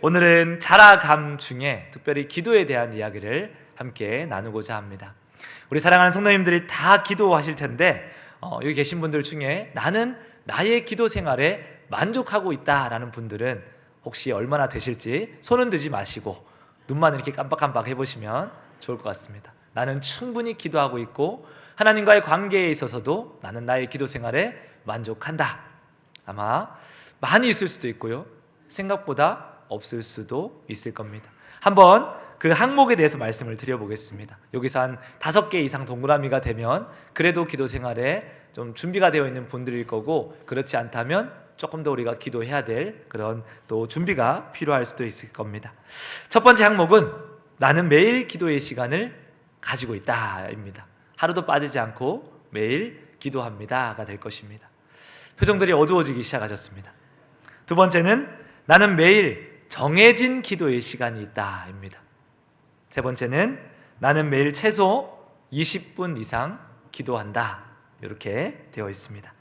오늘은 자라감 중에 특별히 기도에 대한 이야기를 함께 나누고자 합니다. 우리 사랑하는 성도님들이 다 기도하실 텐데 여기 계신 분들 중에 나는 나의 기도 생활에 만족하고 있다라는 분들은 혹시 얼마나 되실지 손은 들지 마시고 눈만 이렇게 깜빡깜빡 해보시면 좋을 것 같습니다. 나는 충분히 기도하고 있고 하나님과의 관계에 있어서도 나는 나의 기도 생활에 만족한다. 아마 많이 있을 수도 있고요, 생각보다 없을 수도 있을 겁니다. 한번 그 항목에 대해서 말씀을 드려보겠습니다. 여기서 한 5개 이상 동그라미가 되면 그래도 기도 생활에 좀 준비가 되어 있는 분들일 거고, 그렇지 않다면 조금 더 우리가 기도해야 될 그런 또 준비가 필요할 수도 있을 겁니다. 첫 번째 항목은 나는 매일 기도의 시간을 가지고 있다입니다. 하루도 빠지지 않고 매일 기도합니다가 될 것입니다. 표정들이 어두워지기 시작하셨습니다. 두 번째는 나는 매일 정해진 기도의 시간이 있다입니다. 세 번째는 나는 매일 최소 20분 이상 기도한다, 이렇게 되어 있습니다.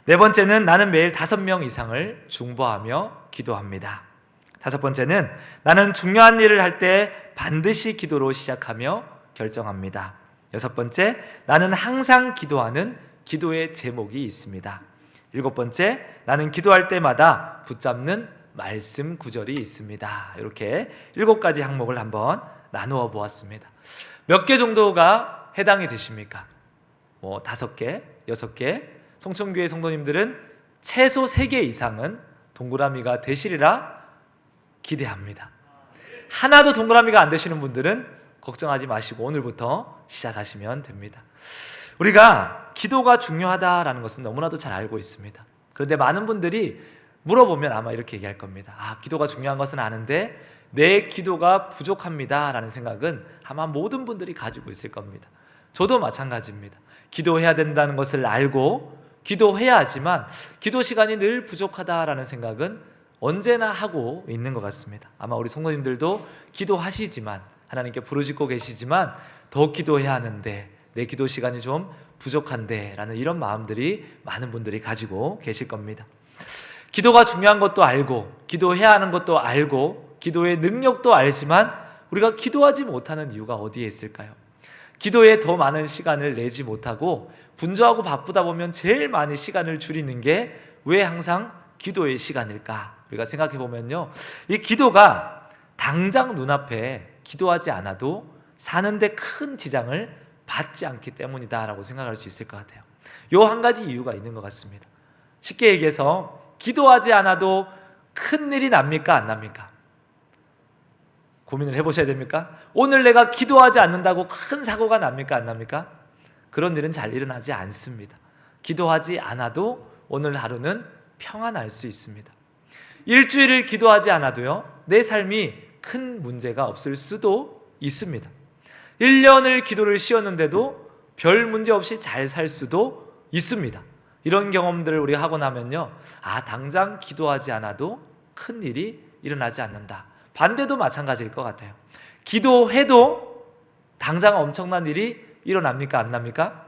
네 번째는 나는 매일 5명 이상을 중보하며 기도합니다. 다섯 번째는 나는 중요한 일을 할 때 반드시 기도로 시작하며 결정합니다. 여섯 번째, 나는 항상 기도하는 기도의 제목이 있습니다. 일곱 번째, 나는 기도할 때마다 붙잡는 말씀 구절이 있습니다. 이렇게 7가지 항목을 한번 나누어 보았습니다. 몇 개 정도가 해당이 되십니까? 5개, 6개. 송천교회 성도님들은 최소 3개 이상은 동그라미가 되시리라 기대합니다. 하나도 동그라미가 안 되시는 분들은 걱정하지 마시고 오늘부터 시작하시면 됩니다. 우리가 기도가 중요하다라는 것은 너무나도 잘 알고 있습니다. 그런데 많은 분들이 물어보면 아마 이렇게 얘기할 겁니다. 기도가 중요한 것은 아는데 내 기도가 부족합니다 라는 생각은 아마 모든 분들이 가지고 있을 겁니다. 저도 마찬가지입니다. 기도해야 된다는 것을 알고 기도해야 하지만 기도 시간이 늘 부족하다라는 생각은 언제나 하고 있는 것 같습니다. 아마 우리 성도님들도 기도하시지만, 하나님께 부르짖고 계시지만 더 기도해야 하는데 내 기도 시간이 좀 부족한데 라는 이런 마음들이 많은 분들이 가지고 계실 겁니다. 기도가 중요한 것도 알고 기도해야 하는 것도 알고 기도의 능력도 알지만 우리가 기도하지 못하는 이유가 어디에 있을까요? 기도에 더 많은 시간을 내지 못하고 분주하고 바쁘다 보면 제일 많이 시간을 줄이는 게 왜 항상 기도의 시간일까? 우리가 생각해 보면요, 이 기도가 당장 눈앞에 기도하지 않아도 사는데 큰 지장을 받지 않기 때문이다라고 생각할 수 있을 것 같아요. 요 한 가지 이유가 있는 것 같습니다. 쉽게 얘기해서 기도하지 않아도 큰 일이 납니까? 안 납니까? 고민을 해보셔야 됩니까? 오늘 내가 기도하지 않는다고 큰 사고가 납니까? 안 납니까? 그런 일은 잘 일어나지 않습니다. 기도하지 않아도 오늘 하루는 평안할 수 있습니다. 일주일을 기도하지 않아도요, 내 삶이 큰 문제가 없을 수도 있습니다. 1년을 기도를 쉬었는데도 별 문제 없이 잘 살 수도 있습니다. 이런 경험들을 우리가 하고 나면요, 당장 기도하지 않아도 큰 일이 일어나지 않는다. 반대도 마찬가지일 것 같아요. 기도해도 당장 엄청난 일이 일어납니까? 안 납니까?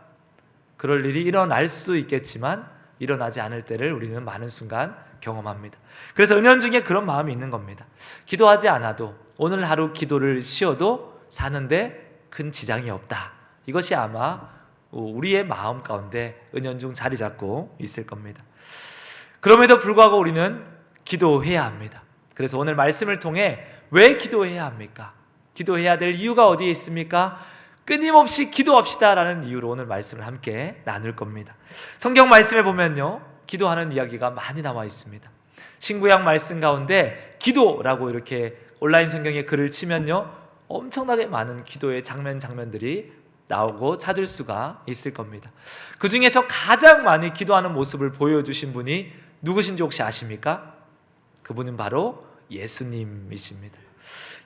그럴 일이 일어날 수도 있겠지만 일어나지 않을 때를 우리는 많은 순간 경험합니다. 그래서 은연중에 그런 마음이 있는 겁니다. 기도하지 않아도 오늘 하루 기도를 쉬어도 사는데 큰 지장이 없다. 이것이 아마 우리의 마음 가운데 은연중 자리 잡고 있을 겁니다. 그럼에도 불구하고 우리는 기도해야 합니다. 그래서 오늘 말씀을 통해 왜 기도해야 합니까? 기도해야 될 이유가 어디에 있습니까? 끊임없이 기도합시다라는 이유로 오늘 말씀을 함께 나눌 겁니다. 성경 말씀에 보면요, 기도하는 이야기가 많이 나와 있습니다. 신구약 말씀 가운데 기도라고 이렇게 온라인 성경에 글을 치면요, 엄청나게 많은 기도의 장면들이 나오고 찾을 수가 있을 겁니다. 그 중에서 가장 많이 기도하는 모습을 보여주신 분이 누구신지 혹시 아십니까? 그분은 바로 예수님이십니다.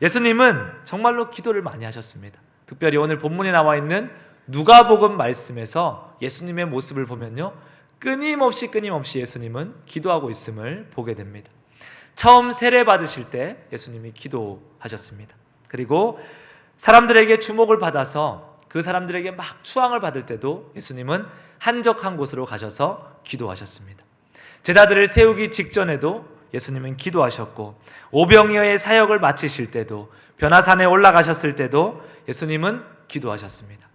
예수님은 정말로 기도를 많이 하셨습니다. 특별히 오늘 본문에 나와 있는 누가복음 말씀에서 예수님의 모습을 보면요, 끊임없이 예수님은 기도하고 있음을 보게 됩니다. 처음 세례 받으실 때 예수님이 기도하셨습니다. 그리고 사람들에게 주목을 받아서 그 사람들에게 막 추앙을 받을 때도 예수님은 한적한 곳으로 가셔서 기도하셨습니다. 제자들을 세우기 직전에도 예수님은 기도하셨고, 오병이어의 사역을 마치실 때도, 변화산에 올라가셨을 때도 예수님은 기도하셨습니다.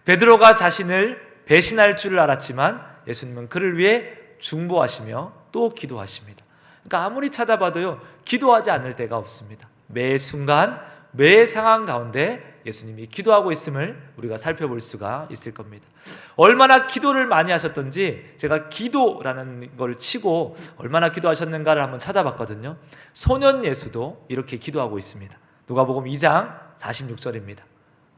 베드로가 자신을 배신할 줄을 알았지만 예수님은 그를 위해 중보하시며 또 기도하십니다. 그러니까 아무리 찾아봐도요, 기도하지 않을 때가 없습니다. 매 순간, 매 상황 가운데 예수님이 기도하고 있음을 우리가 살펴볼 수가 있을 겁니다. 얼마나 기도를 많이 하셨던지 제가 기도라는 걸 치고 얼마나 기도하셨는가를 한번 찾아봤거든요. 소년 예수도 이렇게 기도하고 있습니다. 누가복음 2장 46절입니다.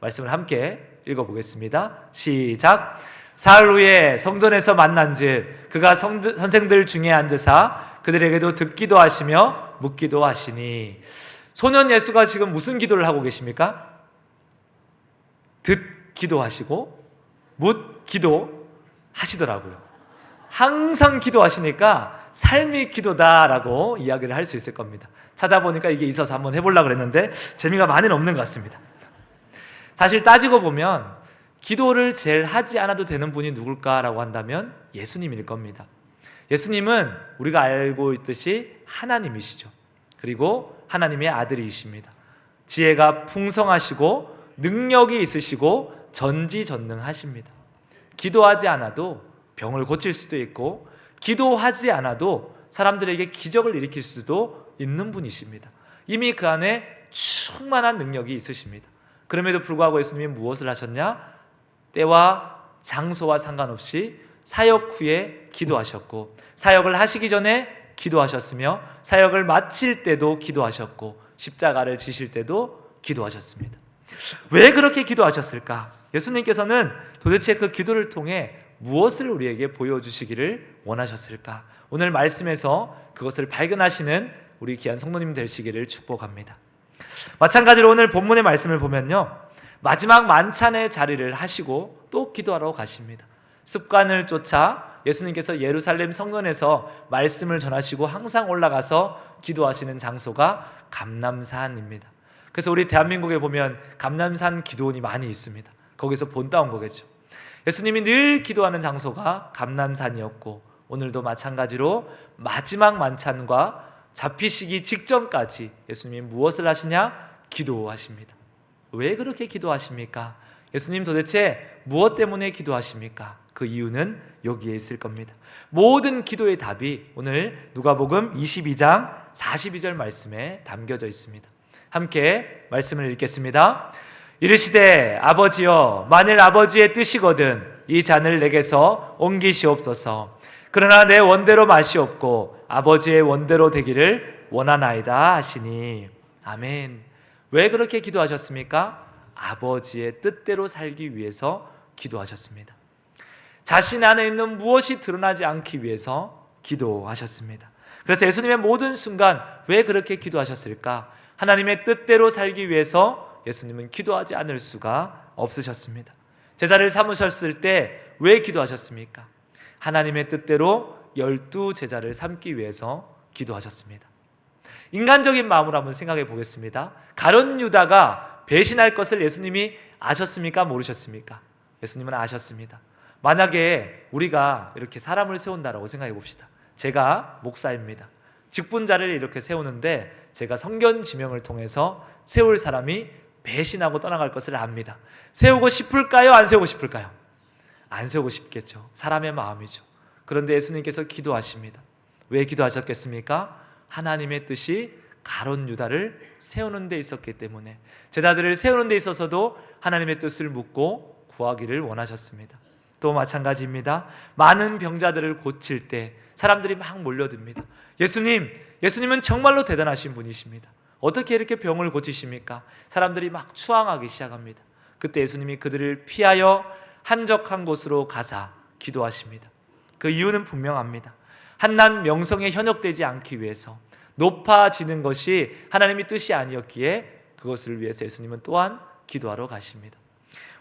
말씀을 함께 읽어보겠습니다. 시작. 사흘 후에 성전에서 만난즉 그가 선생들 중에 앉으사 그들에게도 듣기도 하시며 묻기도 하시니. 소년 예수가 지금 무슨 기도를 하고 계십니까? 듣기도 하시고 묻기도 하시더라고요. 항상 기도하시니까 삶이 기도다라고 이야기를 할 수 있을 겁니다. 찾아보니까 이게 있어서 한번 해보려고 그랬는데 재미가 많이는 없는 것 같습니다. 사실 따지고 보면 기도를 제일 하지 않아도 되는 분이 누굴까라고 한다면 예수님일 겁니다. 예수님은 우리가 알고 있듯이 하나님이시죠. 그리고 하나님의 아들이십니다. 지혜가 풍성하시고 능력이 있으시고 전지전능하십니다. 기도하지 않아도 병을 고칠 수도 있고, 기도하지 않아도 사람들에게 기적을 일으킬 수도 있는 분이십니다. 이미 그 안에 충만한 능력이 있으십니다. 그럼에도 불구하고 예수님이 무엇을 하셨냐? 때와 장소와 상관없이 사역 후에 기도하셨고, 사역을 하시기 전에 기도하셨으며, 사역을 마칠 때도 기도하셨고, 십자가를 지실 때도 기도하셨습니다. 왜 그렇게 기도하셨을까? 예수님께서는 도대체 그 기도를 통해 무엇을 우리에게 보여주시기를 원하셨을까? 오늘 말씀에서 그것을 발견하시는 우리 귀한 성도님 되시기를 축복합니다. 마찬가지로 오늘 본문의 말씀을 보면요, 마지막 만찬의 자리를 하시고 또 기도하러 가십니다. 습관을 쫓아 예수님께서 예루살렘 성전에서 말씀을 전하시고 항상 올라가서 기도하시는 장소가 감람산입니다. 그래서 우리 대한민국에 보면 감람산 기도원이 많이 있습니다. 거기서 본따온 거겠죠. 예수님이 늘 기도하는 장소가 감람산이었고, 오늘도 마찬가지로 마지막 만찬과 잡히시기 직전까지 예수님이 무엇을 하시냐? 기도하십니다. 왜 그렇게 기도하십니까? 예수님 도대체 무엇 때문에 기도하십니까? 그 이유는 여기에 있을 겁니다. 모든 기도의 답이 오늘 누가복음 22장 42절 말씀에 담겨져 있습니다. 함께 말씀을 읽겠습니다. 이르시되 아버지여, 만일 아버지의 뜻이거든 이 잔을 내게서 옮기시옵소서. 그러나 내 원대로 마시옵고 아버지의 원대로 되기를 원하나이다 하시니. 아멘. 왜 그렇게 기도하셨습니까? 아버지의 뜻대로 살기 위해서 기도하셨습니다. 자신 안에 있는 무엇이 드러나지 않기 위해서 기도하셨습니다. 그래서 예수님의 모든 순간 왜 그렇게 기도하셨을까? 하나님의 뜻대로 살기 위해서 예수님은 기도하지 않을 수가 없으셨습니다. 제자를 삼으셨을 때 왜 기도하셨습니까? 하나님의 뜻대로 12제자를 삼기 위해서 기도하셨습니다. 인간적인 마음으로 한번 생각해 보겠습니다. 가룟 유다가 배신할 것을 예수님이 아셨습니까? 모르셨습니까? 예수님은 아셨습니다. 만약에 우리가 이렇게 사람을 세운다라고 생각해 봅시다. 제가 목사입니다. 직분자를 이렇게 세우는데 제가 성견 지명을 통해서 세울 사람이 배신하고 떠나갈 것을 압니다. 세우고 싶을까요? 안 세우고 싶을까요? 안 세우고 싶겠죠. 사람의 마음이죠. 그런데 예수님께서 기도하십니다. 왜 기도하셨겠습니까? 하나님의 뜻이 가룟 유다를 세우는 데 있었기 때문에, 제자들을 세우는 데 있어서도 하나님의 뜻을 묻고 구하기를 원하셨습니다. 또 마찬가지입니다. 많은 병자들을 고칠 때 사람들이 막 몰려듭니다. 예수님은 정말로 대단하신 분이십니다. 어떻게 이렇게 병을 고치십니까? 사람들이 막 추앙하기 시작합니다. 그때 예수님이 그들을 피하여 한적한 곳으로 가사 기도하십니다. 그 이유는 분명합니다. 한낱 명성에 현혹되지 않기 위해서, 높아지는 것이 하나님의 뜻이 아니었기에 그것을 위해서 예수님은 또한 기도하러 가십니다.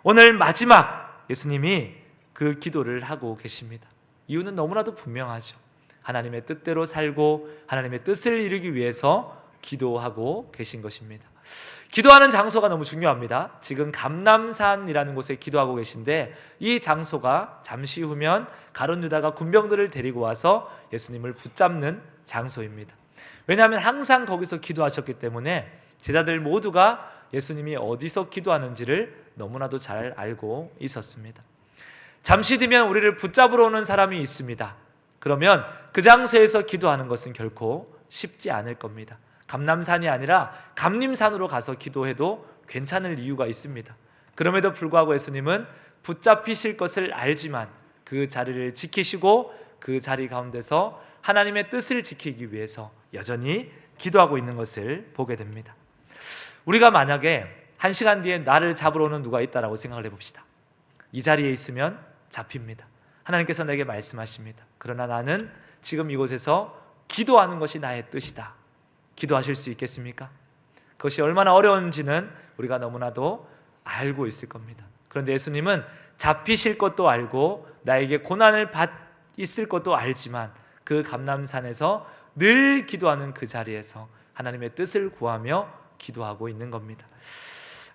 오늘 마지막 예수님이 그 기도를 하고 계십니다. 이유는 너무나도 분명하죠. 하나님의 뜻대로 살고 하나님의 뜻을 이루기 위해서 기도하고 계신 것입니다. 기도하는 장소가 너무 중요합니다. 지금 감람산이라는 곳에 기도하고 계신데, 이 장소가 잠시 후면 가룟 유다가 군병들을 데리고 와서 예수님을 붙잡는 장소입니다. 왜냐하면 항상 거기서 기도하셨기 때문에 제자들 모두가 예수님이 어디서 기도하는지를 너무나도 잘 알고 있었습니다. 잠시 뒤면 우리를 붙잡으러 오는 사람이 있습니다. 그러면 그 장소에서 기도하는 것은 결코 쉽지 않을 겁니다. 감람산이 아니라 감림산으로 가서 기도해도 괜찮을 이유가 있습니다. 그럼에도 불구하고 예수님은 붙잡히실 것을 알지만 그 자리를 지키시고 그 자리 가운데서 하나님의 뜻을 지키기 위해서 여전히 기도하고 있는 것을 보게 됩니다. 우리가 만약에 1시간 뒤에 나를 잡으러 오는 누가 있다라고 생각을 해봅시다. 이 자리에 있으면 잡힙니다. 하나님께서 내게 말씀하십니다. 그러나 나는 지금 이곳에서 기도하는 것이 나의 뜻이다. 기도하실 수 있겠습니까? 그것이 얼마나 어려운지는 우리가 너무나도 알고 있을 겁니다. 그런데 예수님은 잡히실 것도 알고 나에게 고난을 있을 것도 알지만 그 감람산에서 늘 기도하는 그 자리에서 하나님의 뜻을 구하며 기도하고 있는 겁니다.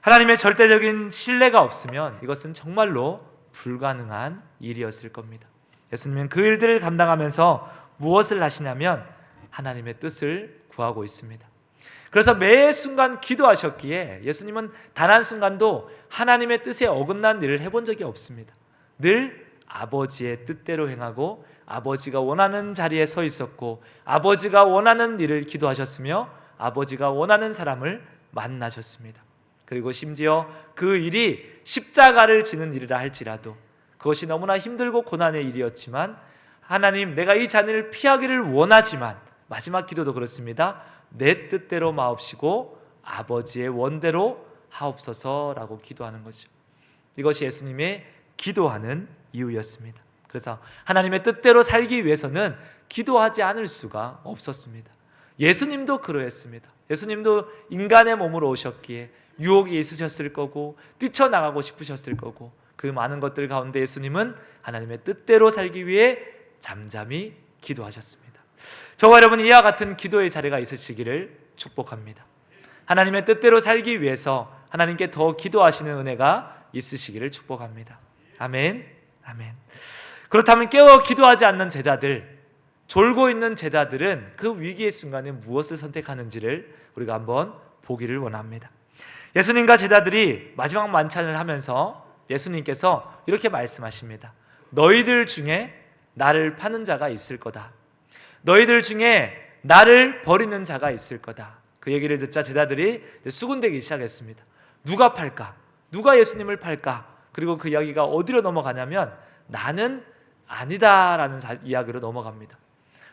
하나님의 절대적인 신뢰가 없으면 이것은 정말로 불가능한 일이었을 겁니다. 예수님은 그 일들을 감당하면서 무엇을 하시냐면 하나님의 뜻을 구하고 있습니다. 그래서 매 순간 기도하셨기에 예수님은 단 한순간도 하나님의 뜻에 어긋난 일을 해본 적이 없습니다. 늘 아버지의 뜻대로 행하고 아버지가 원하는 자리에 서 있었고 아버지가 원하는 일을 기도하셨으며 아버지가 원하는 사람을 만나셨습니다. 그리고 심지어 그 일이 십자가를 지는 일이라 할지라도 그것이 너무나 힘들고 고난의 일이었지만 하나님, 내가 이 잔을 피하기를 원하지만 마지막 기도도 그렇습니다. 내 뜻대로 마옵시고 아버지의 원대로 하옵소서라고 기도하는 거죠. 이것이 예수님의 기도하는 이유였습니다. 그래서 하나님의 뜻대로 살기 위해서는 기도하지 않을 수가 없었습니다. 예수님도 그러했습니다. 예수님도 인간의 몸으로 오셨기에 유혹이 있으셨을 거고 뛰쳐나가고 싶으셨을 거고 그 많은 것들 가운데 예수님은 하나님의 뜻대로 살기 위해 잠잠히 기도하셨습니다. 저와 여러분 이와 같은 기도의 자리가 있으시기를 축복합니다. 하나님의 뜻대로 살기 위해서 하나님께 더 기도하시는 은혜가 있으시기를 축복합니다. 아멘. 아멘. 그렇다면 깨어 기도하지 않는 제자들, 졸고 있는 제자들은 그 위기의 순간에 무엇을 선택하는지를 우리가 한번 보기를 원합니다. 예수님과 제자들이 마지막 만찬을 하면서 예수님께서 이렇게 말씀하십니다. 너희들 중에 나를 파는 자가 있을 거다. 너희들 중에 나를 버리는 자가 있을 거다. 그 얘기를 듣자 제자들이 수군대기 시작했습니다. 누가 팔까? 누가 예수님을 팔까? 그리고 그 이야기가 어디로 넘어가냐면 나는 아니다라는 이야기로 넘어갑니다.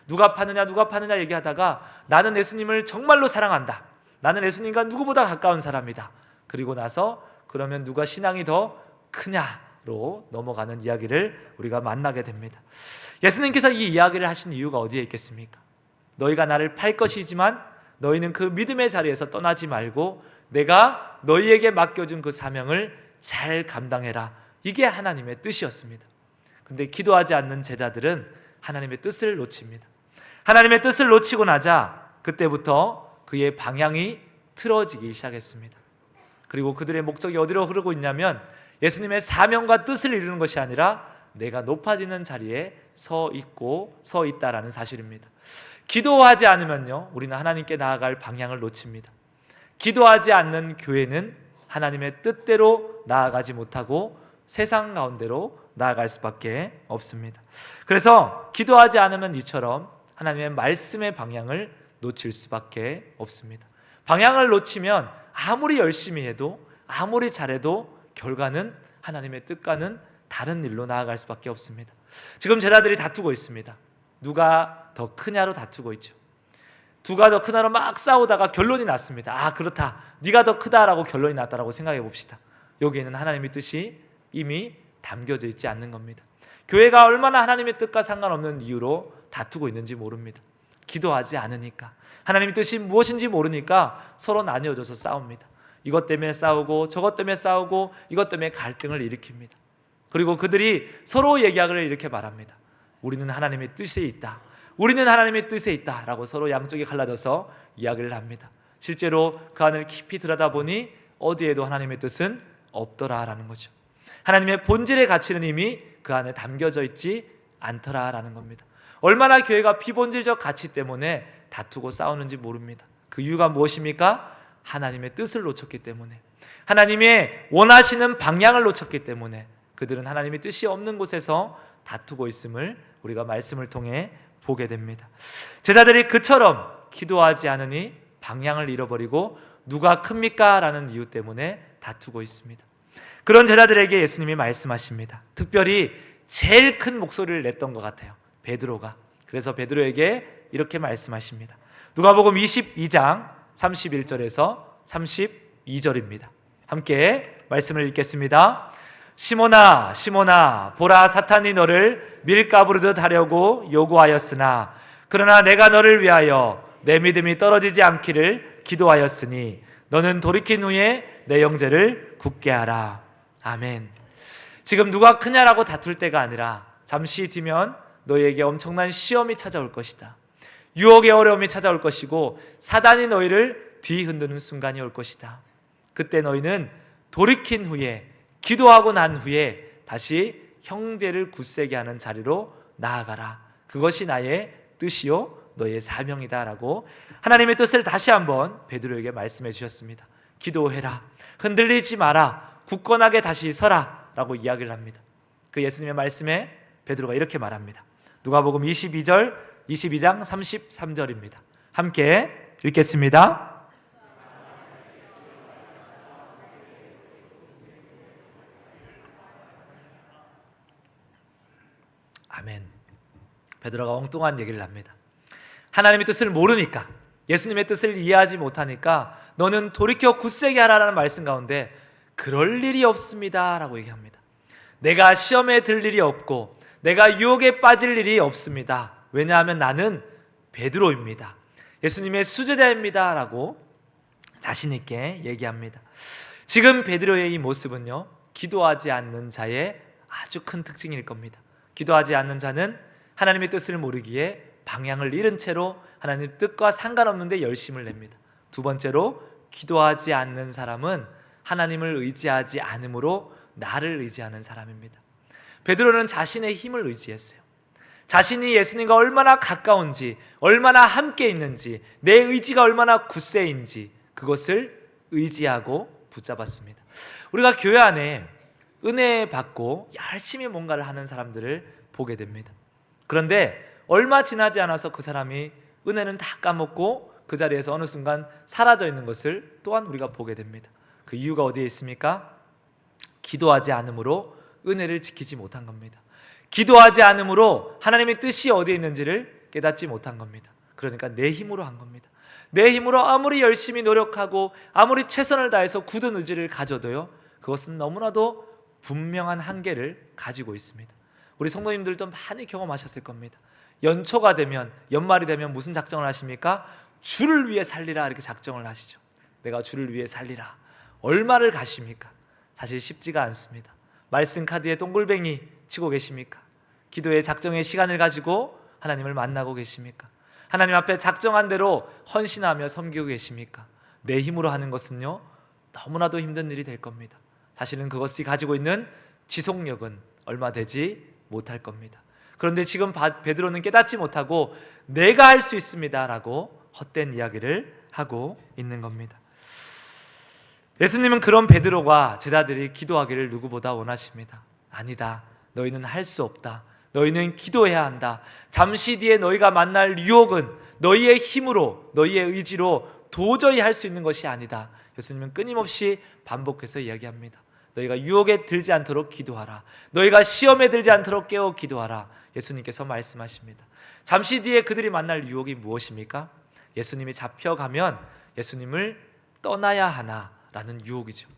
누가 파느냐 얘기하다가 나는 예수님을 정말로 사랑한다. 나는 예수님과 누구보다 가까운 사람이다. 그리고 나서 그러면 누가 신앙이 더 크냐로 넘어가는 이야기를 우리가 만나게 됩니다. 예수님께서 이 이야기를 하신 이유가 어디에 있겠습니까? 너희가 나를 팔 것이지만 너희는 그 믿음의 자리에서 떠나지 말고 내가 너희에게 맡겨준 그 사명을 잘 감당해라. 이게 하나님의 뜻이었습니다. 근데 기도하지 않는 제자들은 하나님의 뜻을 놓칩니다. 하나님의 뜻을 놓치고 나자 그때부터 그의 방향이 틀어지기 시작했습니다. 그리고 그들의 목적이 어디로 흐르고 있냐면 예수님의 사명과 뜻을 이루는 것이 아니라 내가 높아지는 자리에 서 있다라는 사실입니다. 기도하지 않으면요, 우리는 하나님께 나아갈 방향을 놓칩니다. 기도하지 않는 교회는 하나님의 뜻대로 나아가지 못하고 세상 가운데로 나아갈 수밖에 없습니다. 그래서 기도하지 않으면 이처럼 하나님의 말씀의 방향을 놓칠 수밖에 없습니다. 방향을 놓치면 아무리 열심히 해도 아무리 잘해도 결과는 하나님의 뜻과는 다른 일로 나아갈 수밖에 없습니다. 지금 제자들이 다투고 있습니다. 누가 더 크냐로 다투고 있죠. 누가 더 크냐로 막 싸우다가 결론이 났습니다. 아, 그렇다. 네가 더 크다라고 결론이 났다라고 생각해 봅시다. 여기에는 하나님의 뜻이 이미 담겨져 있지 않는 겁니다. 교회가 얼마나 하나님의 뜻과 상관없는 이유로 다투고 있는지 모릅니다. 기도하지 않으니까, 하나님의 뜻이 무엇인지 모르니까 서로 나뉘어져서 싸웁니다. 이것 때문에 싸우고 저것 때문에 싸우고 이것 때문에 갈등을 일으킵니다. 그리고 그들이 서로 얘기하기를 이렇게 말합니다. 우리는 하나님의 뜻에 있다. 우리는 하나님의 뜻에 있다 라고 서로 양쪽이 갈라져서 이야기를 합니다. 실제로 그 안을 깊이 들여다보니 어디에도 하나님의 뜻은 없더라라는 거죠. 하나님의 본질의 가치는 이미 그 안에 담겨져 있지 않더라라는 겁니다. 얼마나 교회가 비본질적 가치 때문에 다투고 싸우는지 모릅니다. 그 이유가 무엇입니까? 하나님의 뜻을 놓쳤기 때문에, 하나님의 원하시는 방향을 놓쳤기 때문에 그들은 하나님의 뜻이 없는 곳에서 다투고 있음을 우리가 말씀을 통해 보게 됩니다. 제자들이 그처럼 기도하지 않으니 방향을 잃어버리고 누가 큽니까? 라는 이유 때문에 다투고 있습니다. 그런 제자들에게 예수님이 말씀하십니다. 특별히 제일 큰 목소리를 냈던 것 같아요, 베드로가. 그래서 베드로에게 이렇게 말씀하십니다. 누가복음 22장 31절에서 32절입니다. 함께 말씀을 읽겠습니다. 시몬아 시몬아, 보라, 사탄이 너를 밀가부르듯 하려고 요구하였으나 그러나 내가 너를 위하여 내 믿음이 떨어지지 않기를 기도하였으니 너는 돌이킨 후에 내 형제를 굳게 하라. 아멘. 지금 누가 크냐라고 다툴 때가 아니라 잠시 뒤면 너희에게 엄청난 시험이 찾아올 것이다. 유혹의 어려움이 찾아올 것이고 사단이 너희를 뒤흔드는 순간이 올 것이다. 그때 너희는 돌이킨 후에, 기도하고 난 후에 다시 형제를 굳세게 하는 자리로 나아가라. 그것이 나의 뜻이요 너의 사명이다 라고 하나님의 뜻을 다시 한번 베드로에게 말씀해 주셨습니다. 기도해라, 흔들리지 마라, 굳건하게 다시 서라 라고 이야기를 합니다. 그 예수님의 말씀에 베드로가 이렇게 말합니다. 누가복음 22장 33절입니다. 함께 읽겠습니다. 아멘. 베드로가 엉뚱한 얘기를 합니다. 하나님의 뜻을 모르니까, 예수님의 뜻을 이해하지 못하니까 너는 돌이켜 굳세게 하라는 말씀 가운데 그럴 일이 없습니다 라고 얘기합니다. 내가 시험에 들 일이 없고 내가 유혹에 빠질 일이 없습니다. 왜냐하면 나는 베드로입니다, 예수님의 수제자입니다 라고 자신 있게 얘기합니다. 지금 베드로의 이 모습은요, 기도하지 않는 자의 아주 큰 특징일 겁니다. 기도하지 않는 자는 하나님의 뜻을 모르기에 방향을 잃은 채로 하나님의 뜻과 상관없는데 열심을 냅니다. 두 번째로, 기도하지 않는 사람은 하나님을 의지하지 않으므로 나를 의지하는 사람입니다. 베드로는 자신의 힘을 의지했어요. 자신이 예수님과 얼마나 가까운지, 얼마나 함께 있는지, 내 의지가 얼마나 굳세인지 그것을 의지하고 붙잡았습니다. 우리가 교회 안에 은혜 받고 열심히 뭔가를 하는 사람들을 보게 됩니다. 그런데 얼마 지나지 않아서 그 사람이 은혜는 다 까먹고 그 자리에서 어느 순간 사라져 있는 것을 또한 우리가 보게 됩니다. 그 이유가 어디에 있습니까? 기도하지 않으므로 은혜를 지키지 못한 겁니다. 기도하지 않으므로 하나님의 뜻이 어디에 있는지를 깨닫지 못한 겁니다. 그러니까 내 힘으로 한 겁니다. 내 힘으로 아무리 열심히 노력하고 아무리 최선을 다해서 굳은 의지를 가져도요, 그것은 너무나도 분명한 한계를 가지고 있습니다. 우리 성도님들도 많이 경험하셨을 겁니다. 연초가 되면, 연말이 되면 무슨 작정을 하십니까? 주를 위해 살리라 이렇게 작정을 하시죠. 내가 주를 위해 살리라. 얼마를 가십니까? 사실 쉽지가 않습니다. 말씀 카드에 동글뱅이 치고 계십니까? 기도의 작정의 시간을 가지고 하나님을 만나고 계십니까? 하나님 앞에 작정한 대로 헌신하며 섬기고 계십니까? 내 힘으로 하는 것은요, 너무나도 힘든 일이 될 겁니다. 사실은 그것이 가지고 있는 지속력은 얼마 되지 못할 겁니다. 그런데 지금 베드로는 깨닫지 못하고 내가 할 수 있습니다 라고 헛된 이야기를 하고 있는 겁니다. 예수님은 그런 베드로와 제자들이 기도하기를 누구보다 원하십니다. 아니다, 너희는 할 수 없다, 너희는 기도해야 한다. 잠시 뒤에 너희가 만날 유혹은 너희의 힘으로, 너희의 의지로 도저히 할 수 있는 것이 아니다. 예수님은 끊임없이 반복해서 이야기합니다. 너희가 유혹에 들지 않도록 기도하라. 너희가 시험에 들지 않도록 깨어 기도하라. 예수님께서 말씀하십니다. 잠시 뒤에 그들이 만날 유혹이 무엇입니까? 예수님이 잡혀가면 예수님을 떠나야 하나라는 유혹이죠.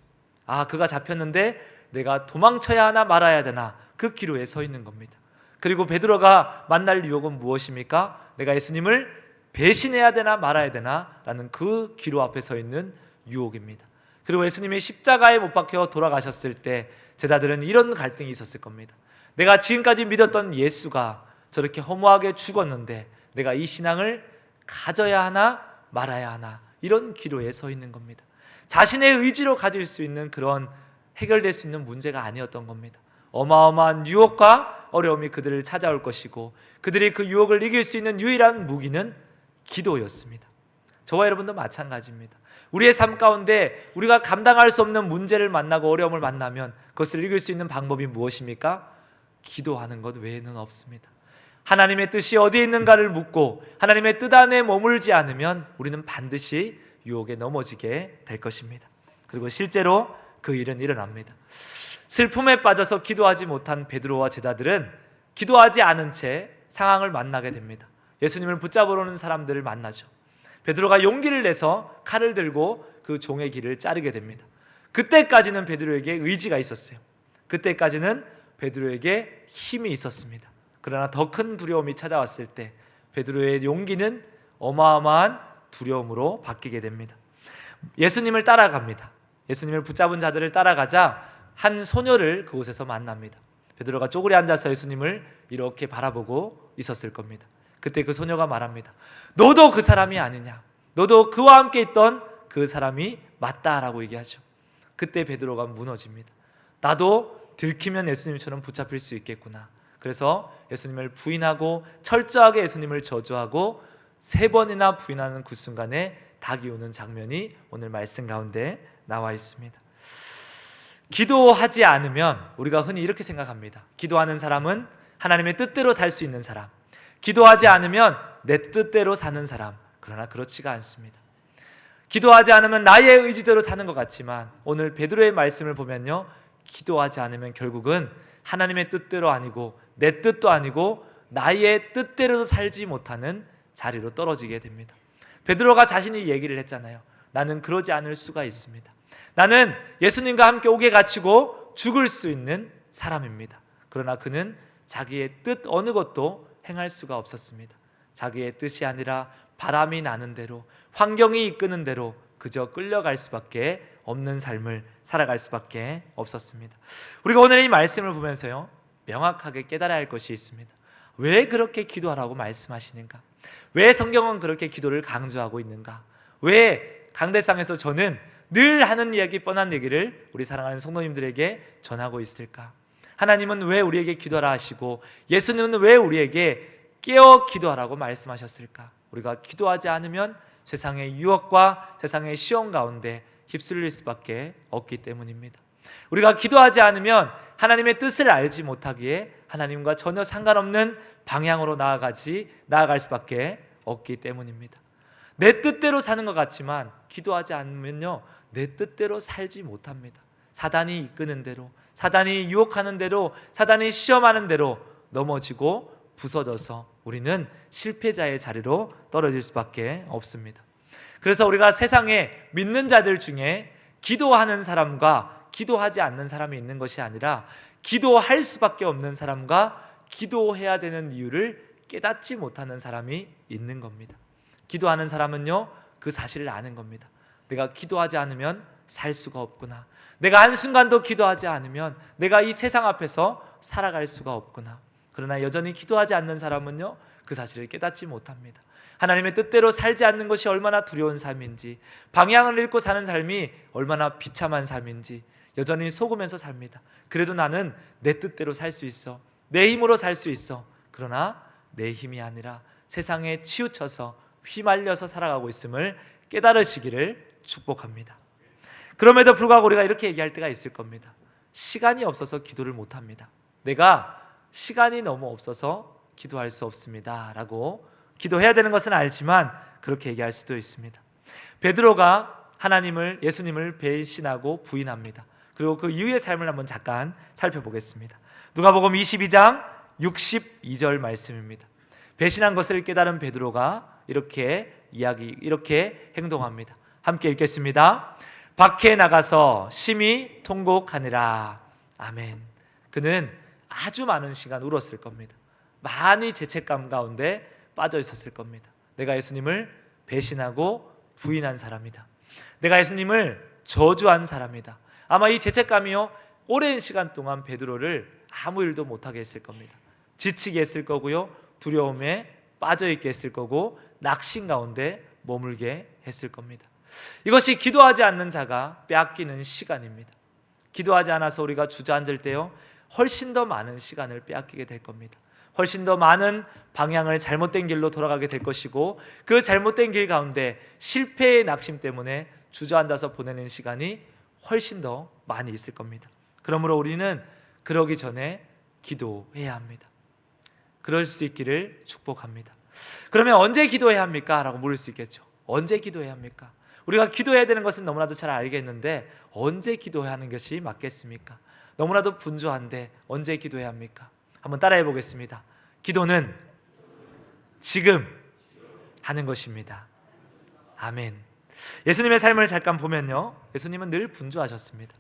아, 그가 잡혔는데 내가 도망쳐야 하나 말아야 되나, 그 기로에 서 있는 겁니다. 그리고 베드로가 만날 유혹은 무엇입니까? 내가 예수님을 배신해야 되나 말아야 되나 라는 그 기로 앞에 서 있는 유혹입니다. 그리고 예수님이 십자가에 못 박혀 돌아가셨을 때 제자들은 이런 갈등이 있었을 겁니다. 내가 지금까지 믿었던 예수가 저렇게 허무하게 죽었는데 내가 이 신앙을 가져야 하나 말아야 하나, 이런 기로에 서 있는 겁니다. 자신의 의지로 가질 수 있는 그런 해결될 수 있는 문제가 아니었던 겁니다. 어마어마한 유혹과 어려움이 그들을 찾아올 것이고 그들이 그 유혹을 이길 수 있는 유일한 무기는 기도였습니다. 저와 여러분도 마찬가지입니다. 우리의 삶 가운데 우리가 감당할 수 없는 문제를 만나고 어려움을 만나면 그것을 이길 수 있는 방법이 무엇입니까? 기도하는 것 외에는 없습니다. 하나님의 뜻이 어디에 있는가를 묻고 하나님의 뜻 안에 머물지 않으면 우리는 반드시 유혹에 넘어지게 될 것입니다. 그리고 실제로 그 일은 일어납니다. 슬픔에 빠져서 기도하지 못한 베드로와 제자들은 기도하지 않은 채 상황을 만나게 됩니다. 예수님을 붙잡으러 오는 사람들을 만나죠. 베드로가 용기를 내서 칼을 들고 그 종의 귀를 자르게 됩니다. 그때까지는 베드로에게 의지가 있었어요. 그때까지는 베드로에게 힘이 있었습니다. 그러나 더 큰 두려움이 찾아왔을 때 베드로의 용기는 어마어마한 두려움으로 바뀌게 됩니다. 예수님을 따라갑니다. 예수님을 붙잡은 자들을 따라가자 한 소녀를 그곳에서 만납니다. 베드로가 쪼그려 앉아서 예수님을 이렇게 바라보고 있었을 겁니다. 그때 그 소녀가 말합니다. 너도 그 사람이 아니냐? 너도 그와 함께 있던 그 사람이 맞다라고 얘기하죠. 그때 베드로가 무너집니다. 나도 들키면 예수님처럼 붙잡힐 수 있겠구나. 그래서 예수님을 부인하고 철저하게 예수님을 저주하고 3번이나 부인하는 그 순간에 닭이 우는 장면이 오늘 말씀 가운데 나와 있습니다. 기도하지 않으면 우리가 흔히 이렇게 생각합니다. 기도하는 사람은 하나님의 뜻대로 살 수 있는 사람, 기도하지 않으면 내 뜻대로 사는 사람. 그러나 그렇지가 않습니다. 기도하지 않으면 나의 의지대로 사는 것 같지만 오늘 베드로의 말씀을 보면요, 기도하지 않으면 결국은 하나님의 뜻대로 아니고 내 뜻도 아니고 나의 뜻대로도 살지 못하는 자리로 떨어지게 됩니다. 베드로가 자신이 얘기를 했잖아요. 나는 그러지 않을 수가 있습니다. 나는 예수님과 함께 옥에 갇히고 죽을 수 있는 사람입니다. 그러나 그는 자기의 뜻 어느 것도 행할 수가 없었습니다. 자기의 뜻이 아니라 바람이 나는 대로, 환경이 이끄는 대로 그저 끌려갈 수밖에 없는 삶을 살아갈 수밖에 없었습니다. 우리가 오늘 이 말씀을 보면서요, 명확하게 깨달아야 할 것이 있습니다. 왜 그렇게 기도하라고 말씀하시는가? 왜 성경은 그렇게 기도를 강조하고 있는가? 왜 강대상에서 저는 늘 하는 이야기, 뻔한 얘기를 우리 사랑하는 성도님들에게 전하고 있을까? 하나님은 왜 우리에게 기도하라 하시고 예수님은 왜 우리에게 깨어 기도하라고 말씀하셨을까? 우리가 기도하지 않으면 세상의 유혹과 세상의 시험 가운데 휩쓸릴 수밖에 없기 때문입니다. 우리가 기도하지 않으면 하나님의 뜻을 알지 못하기에 하나님과 전혀 상관없는 방향으로 나아갈 수밖에 없기 때문입니다. 내 뜻대로 사는 것 같지만 기도하지 않으면요, 내 뜻대로 살지 못합니다. 사단이 이끄는 대로, 사단이 유혹하는 대로, 사단이 시험하는 대로 넘어지고 부서져서 우리는 실패자의 자리로 떨어질 수밖에 없습니다. 그래서 우리가 세상에 믿는 자들 중에 기도하는 사람과 기도하지 않는 사람이 있는 것이 아니라 기도할 수밖에 없는 사람과 기도해야 되는 이유를 깨닫지 못하는 사람이 있는 겁니다. 기도하는 사람은요, 그 사실을 아는 겁니다. 내가 기도하지 않으면 살 수가 없구나. 내가 한순간도 기도하지 않으면 내가 이 세상 앞에서 살아갈 수가 없구나. 그러나 여전히 기도하지 않는 사람은요, 그 사실을 깨닫지 못합니다. 하나님의 뜻대로 살지 않는 것이 얼마나 두려운 삶인지, 방향을 잃고 사는 삶이 얼마나 비참한 삶인지 여전히 속으면서 삽니다. 그래도 나는 내 뜻대로 살 수 있어, 내 힘으로 살 수 있어. 그러나 내 힘이 아니라 세상에 치우쳐서 휘말려서 살아가고 있음을 깨달으시기를 축복합니다. 그럼에도 불구하고 우리가 이렇게 얘기할 때가 있을 겁니다. 시간이 없어서 기도를 못합니다. 내가 시간이 너무 없어서 기도할 수 없습니다 라고, 기도해야 되는 것은 알지만 그렇게 얘기할 수도 있습니다. 베드로가 예수님을 배신하고 부인합니다. 그리고 그 이후의 삶을 한번 잠깐 살펴보겠습니다. 누가복음 22장 62절 말씀입니다. 배신한 것을 깨달은 베드로가 이렇게 행동합니다. 함께 읽겠습니다. 밖에 나가서 심히 통곡하니라. 아멘. 그는 아주 많은 시간 울었을 겁니다. 많이 죄책감 가운데 빠져 있었을 겁니다. 내가 예수님을 배신하고 부인한 사람이다. 내가 예수님을 저주한 사람이다. 아마 이 죄책감이요, 오랜 시간 동안 베드로를 아무 일도 못하게 했을 겁니다. 지치게 했을 거고요, 두려움에 빠져있게 했을 거고, 낙심 가운데 머물게 했을 겁니다. 이것이 기도하지 않는 자가 빼앗기는 시간입니다. 기도하지 않아서 우리가 주저앉을 때요, 훨씬 더 많은 시간을 빼앗기게 될 겁니다. 훨씬 더 많은 방향을 잘못된 길로 돌아가게 될 것이고, 그 잘못된 길 가운데 실패의 낙심 때문에 주저앉아서 보내는 시간이 훨씬 더 많이 있을 겁니다. 그러므로 우리는 그러기 전에 기도해야 합니다. 그럴 수 있기를 축복합니다. 그러면 언제 기도해야 합니까? 라고 물을 수 있겠죠. 언제 기도해야 합니까? 우리가 기도해야 되는 것은 너무나도 잘 알겠는데 언제 기도해야 하는 것이 맞겠습니까? 너무나도 분주한데 언제 기도해야 합니까? 한번 따라해 보겠습니다. 기도는 지금 하는 것입니다. 아멘. 예수님의 삶을 잠깐 보면요, 예수님은 늘 분주하셨습니다.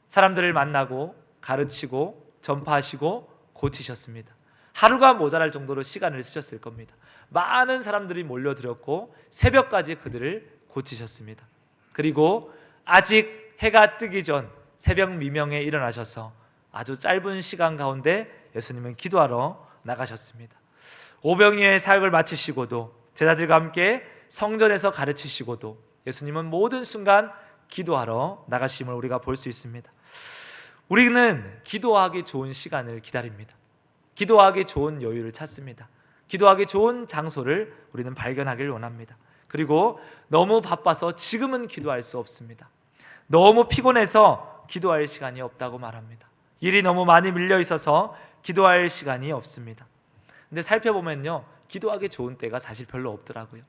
사람들을 만나고 가르치고 전파하시고 고치셨습니다. 하루가 모자랄 정도로 시간을 쓰셨을 겁니다. 많은 사람들이 몰려들었고 새벽까지 그들을 고치셨습니다. 그리고 아직 해가 뜨기 전 새벽 미명에 일어나셔서 아주 짧은 시간 가운데 예수님은 기도하러 나가셨습니다. 오병이어의 사역을 마치시고도, 제자들과 함께 성전에서 가르치시고도 예수님은 모든 순간 기도하러 나가심을 우리가 볼 수 있습니다. 우리는 기도하기 좋은 시간을 기다립니다. 기도하기 좋은 여유를 찾습니다. 기도하기 좋은 장소를 우리는 발견하길 원합니다. 그리고 너무 바빠서 지금은 기도할 수 없습니다. 너무 피곤해서 기도할 시간이 없다고 말합니다. 일이 너무 많이 밀려 있어서 기도할 시간이 없습니다. 근데 살펴보면요, 기도하기 좋은 때가 사실 별로 없더라고요.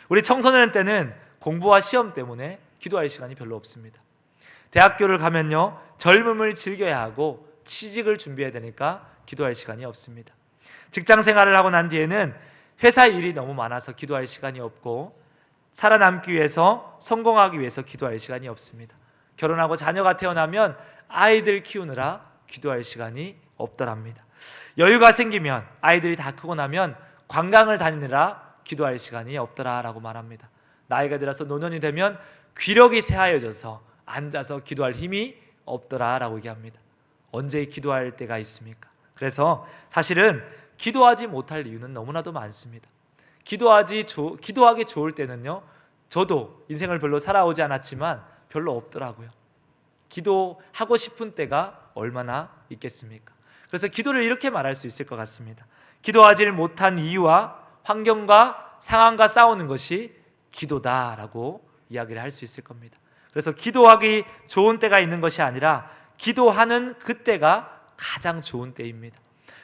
우리 청소년 때는 공부와 시험 때문에 기도할 시간이 별로 없습니다. 대학교를 가면요, 젊음을 즐겨야 하고 취직을 준비해야 되니까 기도할 시간이 없습니다. 직장 생활을 하고 난 뒤에는 회사 일이 너무 많아서 기도할 시간이 없고, 살아남기 위해서, 성공하기 위해서 기도할 시간이 없습니다. 결혼하고 자녀가 태어나면 아이들 키우느라 기도할 시간이 없더랍니다. 여유가 생기면, 아이들이 다 크고 나면 관광을 다니느라 기도할 시간이 없더라라고 말합니다. 나이가 들어서 노년이 되면 귀력이 쇠하여져서 앉아서 기도할 힘이 없더라라고 얘기합니다. 언제 기도할 때가 있습니까? 그래서 사실은 기도하지 못할 이유는 너무나도 많습니다. 기도하기 좋을 때는요, 저도 인생을 별로 살아오지 않았지만 별로 없더라고요. 기도하고 싶은 때가 얼마나 있겠습니까? 그래서 기도를 이렇게 말할 수 있을 것 같습니다. 기도하지 못한 이유와 환경과 상황과 싸우는 것이 기도다라고 이야기를 할 수 있을 겁니다. 그래서 기도하기 좋은 때가 있는 것이 아니라 기도하는 그때가 가장 좋은 때입니다.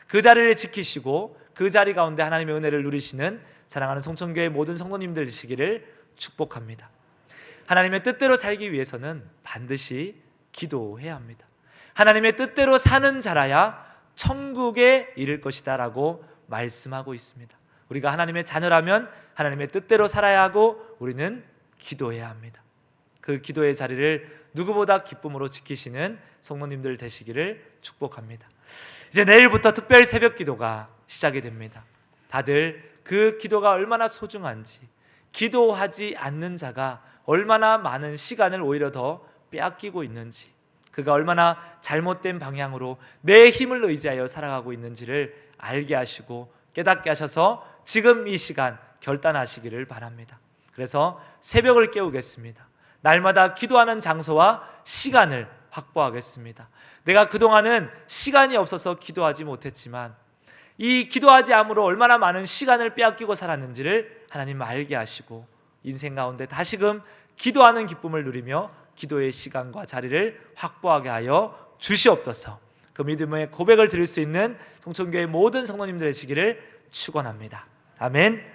그 자리를 지키시고 그 자리 가운데 하나님의 은혜를 누리시는 사랑하는 송천교회 모든 성도님들 되시기를 축복합니다. 하나님의 뜻대로 살기 위해서는 반드시 기도해야 합니다. 하나님의 뜻대로 사는 자라야 천국에 이를 것이다 라고 말씀하고 있습니다. 우리가 하나님의 자녀라면 하나님의 뜻대로 살아야 하고 우리는 기도해야 합니다. 그 기도의 자리를 누구보다 기쁨으로 지키시는 성도님들 되시기를 축복합니다. 이제 내일부터 특별 새벽 기도가 시작이 됩니다. 다들 그 기도가 얼마나 소중한지, 기도하지 않는 자가 얼마나 많은 시간을 오히려 더 빼앗기고 있는지, 그가 얼마나 잘못된 방향으로 내 힘을 의지하여 살아가고 있는지를 알게 하시고 깨닫게 하셔서 지금 이 시간 결단하시기를 바랍니다. 그래서 새벽을 깨우겠습니다. 날마다 기도하는 장소와 시간을 확보하겠습니다. 내가 그동안은 시간이 없어서 기도하지 못했지만 이 기도하지 않으로 얼마나 많은 시간을 빼앗기고 살았는지를 하나님 알게 하시고 인생 가운데 다시금 기도하는 기쁨을 누리며 기도의 시간과 자리를 확보하게 하여 주시옵소서. 그 믿음의 고백을 드릴 수 있는 송천교회 모든 성도님들 되시기를 축원합니다. 아멘.